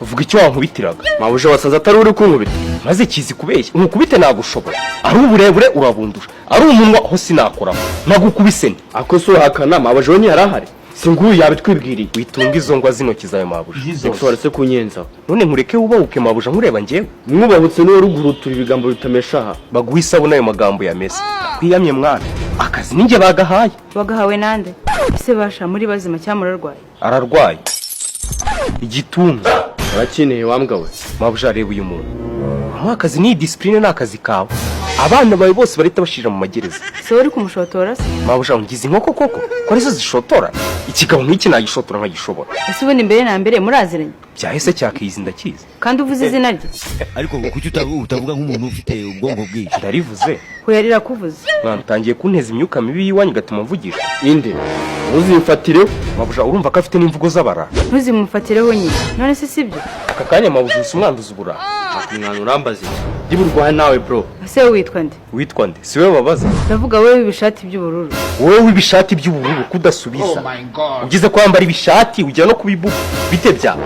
uvuga icyo wankubitiraga mabuja wasaza atari uri kunkubita maze kizi kubeshya umukubite nagushobora ari uburebure urabundura ari umunwa ho sinakoraho nagukubise akoso hakana mabuja we ntiyarahari singuyu yabitwibwiriye witunga izo ngwa z'intoki zawe mabuja sexual se kunyenza none nkureke wubahuke mabuja nkureba njyewe mwubahutse niwe rugurutura ibigambo bitamesha aha baguha isabune ayo magambo yameze kwiyamye mwana akazi ninjye bagahaye wagahawe nande ese basha muri bazima cyangwa murarwaye ararwaye igituntu arakineye wambwa we mabuja reba uyu muntu akazi ni discipline n'akazi kawe abana bawe bose barita bashira mu magereza se uri kumushotora se mabuja ungize inkoko koko ko arizo zishotora ikigabo nk'iki nagishotora nkagishobora ese ubundi mbere na mbere muraziranye byahise cyakizi ndakizi kandi uvuze izina rye ariko kuki utavuga nk'umuntu ufite ubwonko bwinshi ndarivuze ko yarira kuvuze mwana utangiye kunteza imyuka mibi yiwanyu gatuma mvugisha inde uzimfatireho mabuja urumva ko afite n'imvugo z'abara ntuzimufatireho nyine none se sibyo aka kanya mabuja usa umwanduza ubura mwana urambaze ndiburwaye nawe bro ese witwa nde witwa nde si wowe babaza ndavuga wowe w'ibishati by'ubururu wowe w'ibishati by'ubururu kudasubiza ugize kwambara ibishati ujya no kubibuka bite bya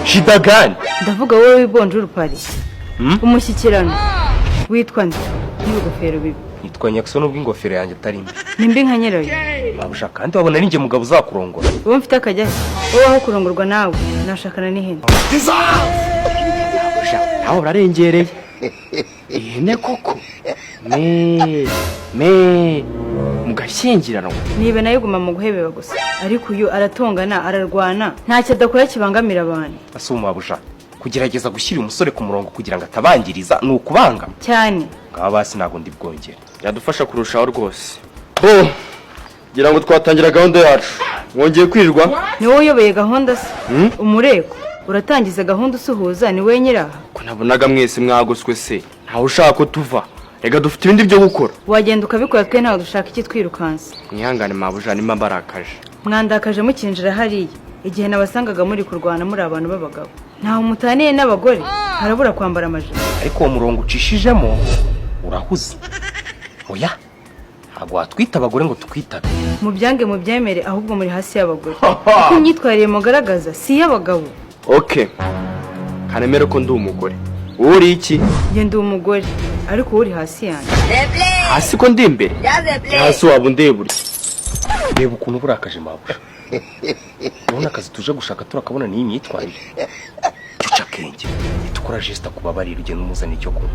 shida gani ndavuga wowe w'ibonjuru pari umushyikirano witwa nde n'ibigofero bibi nitwa nyakso nubwo ingofero yanjye atari mbi ni mbi nka nyirayo mabuja kandi wabona ninjye mugabo uzakurongora wowe mfite akajya he wowe aho kurongorwa nawe nashakana n'ihene nawe urarengereye ihene koko mugashyingiranwa nibe nayo iguma mu guhebeba gusa ariko uyu aratongana ararwana ntacyo adakora kibangamira abantu asumu mabuja kugerageza gushyira umusore ku murongo kugira ngo atabangiriza ni ukubangama cyane ngaba basi ntabwo ndi bwongere yadufasha kurushaho rwose ngira ngo twatangira gahunda yacu mwongeye kwirirwa ni wowe uyoboye gahunda se umureko uratangiza gahunda usuhuza ni we nyiraha ko nabonaga mwese mwagoswe se ntawe ushaka ko tuva reka dufite ibindi byo gukora wagenda ukabikora twe ntawe dushaka iki twirukansa mwihangane mabuja nimba mbarakaje mwandakaje mukinjira hariya igihe nabasangaga muri kurwana muri abantu b'abagabo ntawe mutaniye n'abagore harabura kwambara amajipo ariko uwo murongo ucishijemo urahuze oya ntabwo watwita abagore ngo tukwitabe mubyange mubyemere ahubwo muri hasi y'abagore kuko imyitwarire mugaragaza si iy'abagabo kanemere ko ndi umugore wowe uri iki njye ndi umugore ariko wowe uri hasi yanjye hasi ko ndi imbere hasi waba undebure reba ukuntu burakaje mabuja urabona akazi tuje gushaka turakabona n'iyi myitwarire cyo akenge tukora gesta kubabarira ugenda umuzana icyo kunywa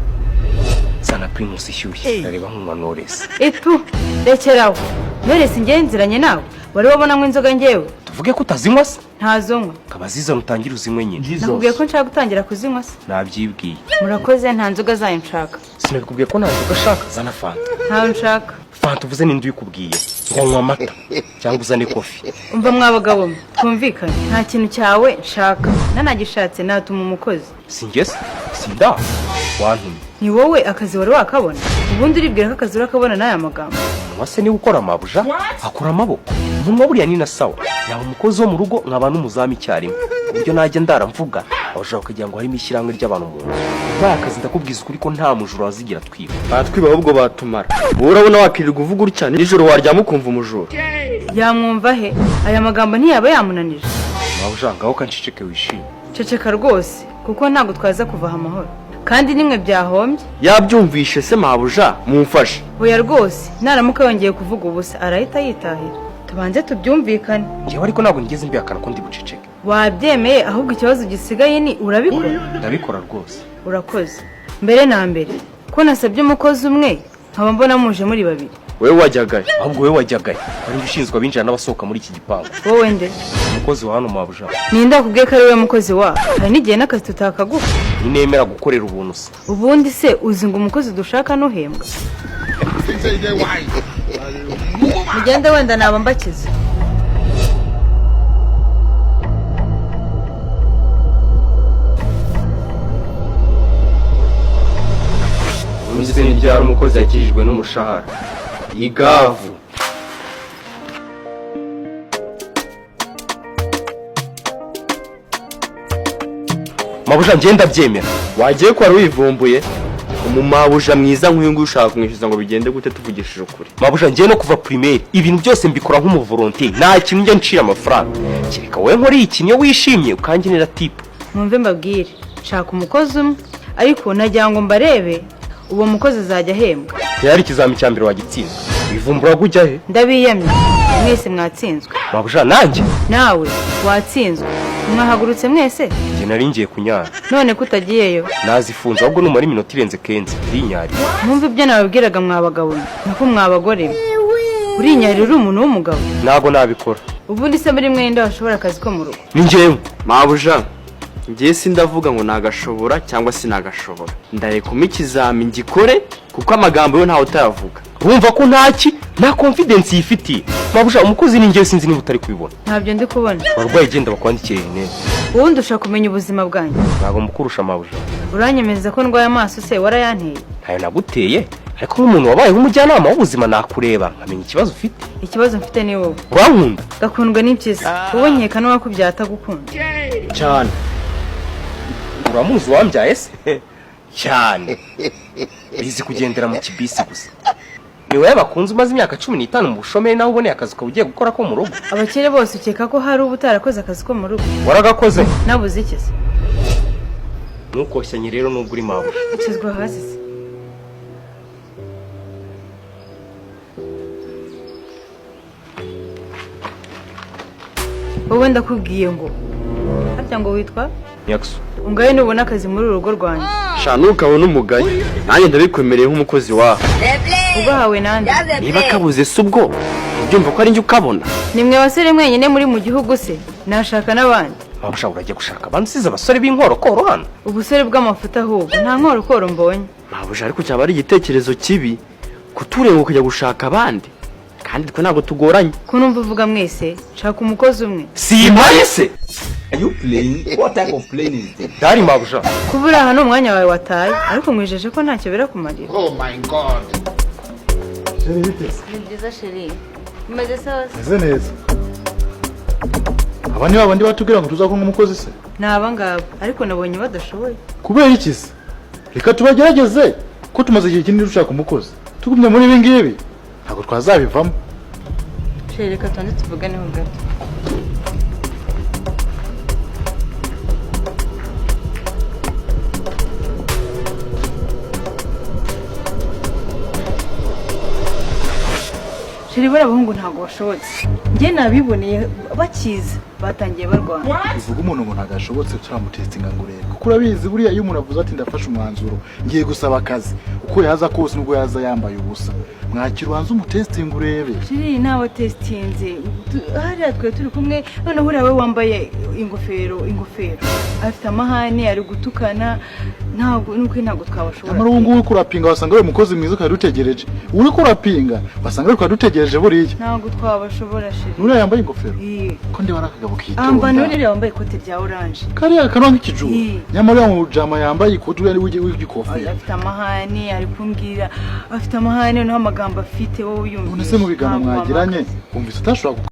sana primus ishyushye nareba nk'umwa Knowless etu rekeraho Knowless ngenziranye nawe wari wabona ngo inzoga ngewe tuvuge ko utazinywa se ntazo nywa kabaziza mutangira uzinywe nyine nakubwiye ko nshaka gutangira kuzinywa se nabyibwiye murakoze nta nzoga zayo nshaka sinabikubwiye ko nta nzoga ashaka zana fanta ntawe nshaka fanta uvuze n'indi uyikubwiye ngo nywa amata cyangwa uzane kofi umva mwabagabo mwe twumvikane nta kintu cyawe nshaka nanagishatse natuma umukozi singese sinda wantumye ni wowe akazi wari wakabona ubundi uribwira ko akazi urakabona n'aya magambo wase niba ukora amabuja akora amaboko umunwa buriya ni na sawa yaba umukozi wo mu rugo nkaba n'umuzamu icyarimwe ku buryo najya ndara mvuga abashaka kugira ngo harimo ishyirahamwe ry'abantu mu nzu baye akazi ndakubwiza ukuri ko nta mujura wazigira twiba batwiba ahubwo batumara wowe urabona wakirirwa uvuga utya nijoro waryama ukumva umujura yamwumva he aya magambo ntiyaba yamunanije mabuja ngaho kanceceke wishimye ceceka rwose kuko ntabwo twaza kuvaha amahoro kandi nimwe byahombye yabyumvishe se mabuja mumfashe oya rwose naramuka yongeye kuvuga ubusa arahita yitahira tubanze tubyumvikane njyewe ariko ntabwo nigeze mbihakana ko ndi buceceke wabyemeye ahubwo ikibazo gisigaye ni urabikora ndabikora rwose urakoze mbere na mbere ko nasabye umukozi umwe nkaba mbona muje muri babiri wowe wajyagaye ahubwo wowe wajyagaye wari ushinzwe abinjira n'abasohoka muri iki gipangu wowe nde umukozi wa hano mabuja ninde akubwiye ko ari we mukozi wa hari n'igihe n'akazi tutakaguha ntinemera gukorera ubuntu se ubundi se uzi ngo umukozi dushaka ntuhembwa mugende wenda naba mbakize uzi n'ibyara umukozi yakijijwe n'umushahara igavu mabuja ngenda byemera wagiye ko wari wivumbuye umumabuja mwiza nk'uyu nguyu ushaka kumwishyuza ngo bigende gute tuvugishije ukuri mabuja ngiye no kuva primaire ibintu byose mbikora nk'umuvolontier nta kintu njya ncira amafaranga kereka wowe nkora ikintu iyo wishimye ukangenera tip mwumve mbabwire shaka umukozi umwe ariko nagira ngo mbarebe uwo mukozi azajya ahembwa. yari ikizami cya mbere wagitsinzwe wivumbura kujya he? Ndabiyamye mwese mwatsinzwe. mabuja nanjye Nawe watsinzwe mwahagurutse mwese. njye nari ngiye kunyara None kutagiyeyo nazifunze ahubwo numara iminota irenze kenzi rinyari. mwumve ibyo nababwiraga mwabagabo nako mwabagore urinyarira uri umuntu w'umugabo. ntago nabikora. Ubundi se muri mwenda washobora akazi ko mu rugo. ni njyewe mabuja ngiye sindavuga ngo nagashobora cyangwa sinagashobora ndarekuma ikizami ngikore kuko amagambo yo ntawe utayavuga. urumva ko ntaki nta confidence yifitiye. mabuja umukozi ni njyewe sinzi niba utari kubibona. Ntabyo ndi kubona. abarwayi genda bakwandikire rinete. Ubundi ushaka kumenya ubuzima bwanjye. ntabwo mukurusha mabuja. Uranyemeza ko ndwaye amaso se warayanteye? ntayo naguteye ariko nk'umuntu wabayeho umujyanama w'ubuzima nakureba nkamenya ikibazo ufite. Ikibazo mfite ni wowe. urankunda? Gakundwa n'impyisi wowe nkeka n'uwakubyaye atagukunda. cyane. uramuzi wambyaye se? cyane. bizi kugendera mu kibisi gusa. ni wowe bakunze umaze imyaka 15 mu bushomeri naho uboneye akazi ukaba ugiye gukora ko mu rugo. Abakire bose ukeka ko hari uba utarakoze akazi ko mu rugo. waragakoze. Nabuze iki se? ntukoshyanye rero nubwo uri mabuja. Ukizwa hasi se. Wowe ndakubwiye ngo harya ngo witwa nyakso. ungaye nubona akazi muri uru rugo rwanjye. shana ukabona umugaye nanjye ndabikwemereye nk'umukozi wawe. Ugahawe nande? niba kabuze se ubwo ubyumva ko ari njye ukabona. Nimwe basore mwenyine muri mu gihugu se nashaka n'abandi. mabuja urajya gushaka abandi usize abasore b'inkorokoro hano? Ubusore bw'amafuta ahubwo nta nkorokoro mbonye. mabuja ariko cyaba ari igitekerezo kibi kutureba ukajya gushaka abandi kandi twe ntabwo tugoranye. Ko numva uvuga mwese shaka umukozi umwe. simpaye se. Are you playing? What type of playing is this? dari mabuja. Kuba uri aha ni umwanya wawe wataye ariko mwijeje ko ntacyo birakumarira. Oh my God. Ni byiza sheri. Umeze sawa se? Ese neza. Aba ni babandi batubwira ngo tuza kunga umukozi se? Ni abangaba ariko nabonye badashoboye. Kubera iki se? Reka tubagerageze ko tumaze igihe kinini dushaka umukozi. Tugumye muri ibi ngibi ntabwo twazabivamo. Sheri reka tubanze tuvuganeho gato. Sheri bari abahungu ntabwo bashobotse. Njye nabiboneye bakiza batangiye barwana. Bivuga umuntu ngo ntabwo ashobotse turamutestinga ngo urebe. Kuko urabizi buriya iyo umuntu avuze ati ndafashe umwanzuro ngiye gusaba akazi uko yaza kose nubwo yaza yambaye ubusa. Mwakira ubanza umutestinga urebe. Sheri nawe testinze. Hariya twe turi kumwe noneho uriya we wambaye ingofero. Afite amahane ari gutukana ntabwo twabashobora. Amara ubu ngubu kurapinga wasanga we mukozi mwiza ukadutegereje. Uri kurapinga wasanga we ukadutegereje buriya. Ntabwo twabashobora Sheri. Nuriya yambaye ingofero. Ko ndeba nakagabo kitonda. Amba nuriya wambaye ikote rya orange. Kariya kanwa nk'ikijuru. Nyamara ya mujama yambaye ikote w'igikofero. Afite amahane ari kumbwira afite amahane no amagambo afite wowe yumva. None se mu bigano mwagiranye umvise utashobora